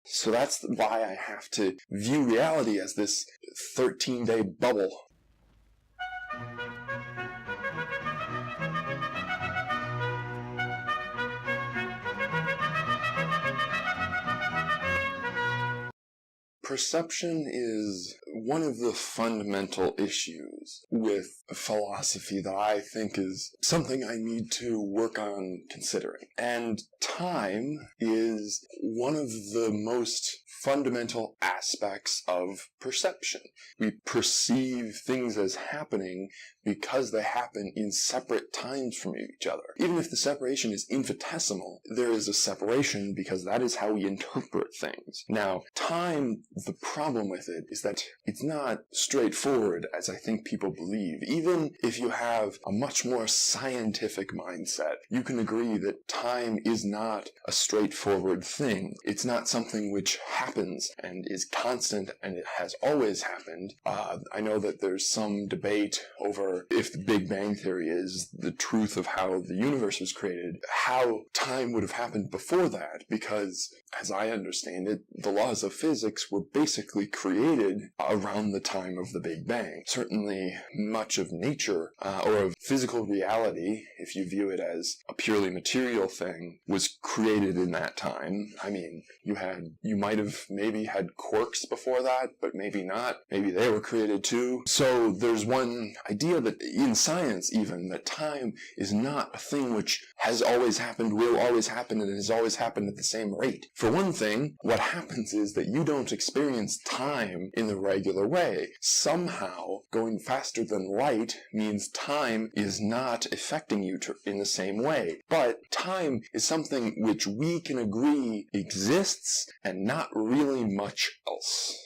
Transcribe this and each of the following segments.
So that's why I have to view reality as this 13-day bubble. Perception is one of the fundamental issues with philosophy that I think is something I need to work on considering. And time is one of the most fundamental aspects of perception. We perceive things as happening because they happen in separate times from each other. Even if the separation is infinitesimal, there is a separation because that is how we interpret things. Now, time, the problem with it is that it's not straightforward as I think people believe. Even if you have a much more scientific mindset, you can agree that time is not a straightforward thing. It's not something which happens and is constant and it has always happened. I know that there's some debate over if the Big Bang Theory is the truth of how the universe was created, how time would have happened before that, because as I understand it, the laws of physics were basically created around the time of the Big Bang. Certainly much of nature, or of physical reality, if you view it as a purely material thing, was created in that time. I mean, you might have maybe had quarks before that, but maybe not. Maybe they were created too. So there's one idea that in science even, that time is not a thing which has always happened, will always happen, and has always happened at the same rate. For one thing, what happens is that you don't experience time in the regular way. Somehow, going faster than light means time is not affecting you in the same way. But time is something which we can agree exists and not really much else.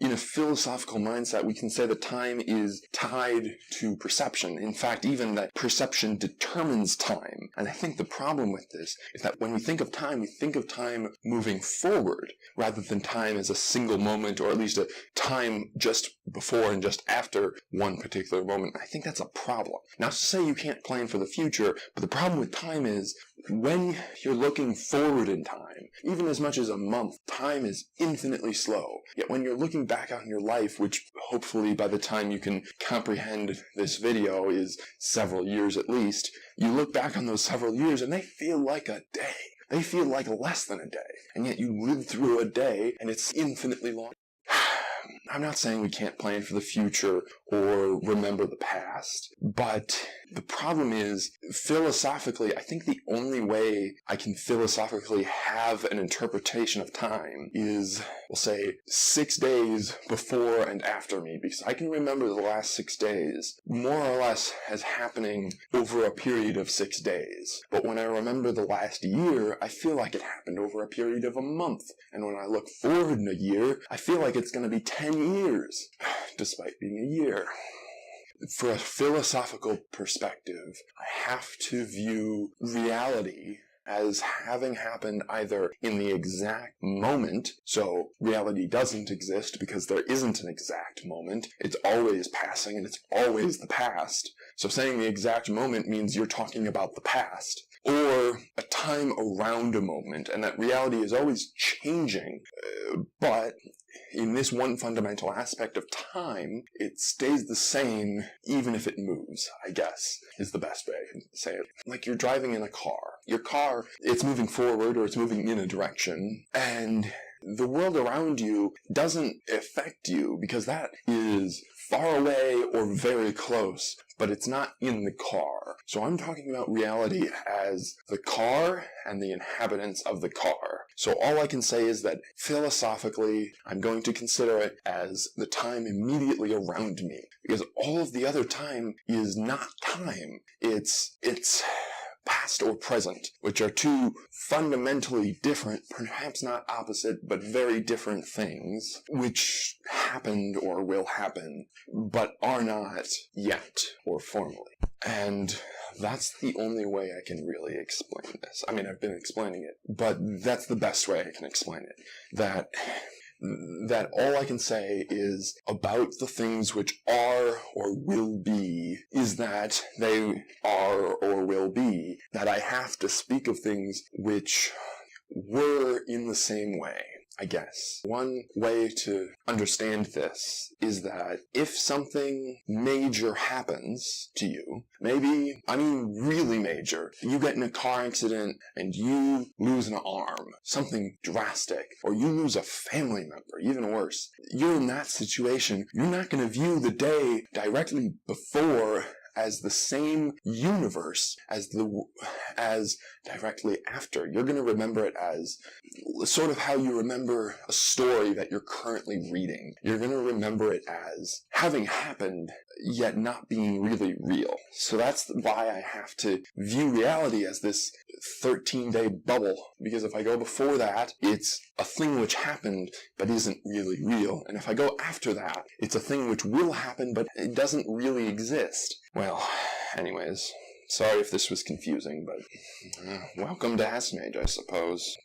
In a philosophical mindset, we can say that time is tied to perception. In fact, even that perception determines time. And I think the problem with this is that when we think of time moving forward, rather than time as a single moment, or at least a time just before and just after one particular moment. I think that's a problem. Not to say you can't plan for the future, but the problem with time is when you're looking forward in time, even as much as a month, time is infinitely slow. Yet when you're looking back on your life, which hopefully by the time you can comprehend this video is several years at least, you look back on those several years and they feel like a day. They feel like less than a day. And yet you live through a day and it's infinitely long. I'm not saying we can't plan for the future or remember the past, but the problem is, philosophically, I think the only way I can philosophically have an interpretation of time is, we'll say, 6 days before and after me, because I can remember the last 6 days more or less as happening over a period of 6 days. But when I remember the last year, I feel like it happened over a period of a month. And when I look forward in a year, I feel like it's going to be 10 years, despite being a year. For a philosophical perspective, I have to view reality as having happened either in the exact moment, so reality doesn't exist because there isn't an exact moment, it's always passing and it's always the past. So saying the exact moment means you're talking about the past. Or a time around a moment, and that reality is always changing, but in this one fundamental aspect of time, it stays the same even if it moves, I guess, is the best way I can say it. Like you're driving in a car. Your car, it's moving forward or it's moving in a direction, and the world around you doesn't affect you because that is far away or very close, but it's not in the car. So I'm talking about reality as the car and the inhabitants of the car. So all I can say is that philosophically, I'm going to consider it as the time immediately around me, because all of the other time is not time. It's past or present, which are two fundamentally different, perhaps not opposite, but very different things, which happened or will happen, but are not yet or formally. And that's the only way I can really explain this. I mean, I've been explaining it, but that's the best way I can explain it. That all I can say is about the things which are or will be is that they are or will be, that I have to speak of things which were in the same way. I guess. One way to understand this is that if something major happens to you, really major, you get in a car accident and you lose an arm, something drastic, or you lose a family member, even worse, you're in that situation, you're not going to view the day directly before as the same universe as directly after. You're going to remember it as sort of how you remember a story that you're currently reading. You're going to remember it as having happened, yet not being really real. So that's why I have to view reality as this 13-day bubble, because if I go before that, it's a thing which happened but isn't really real. And if I go after that, it's a thing which will happen but it doesn't really exist. Well, anyways, sorry if this was confusing, but welcome to Hasemage, I suppose.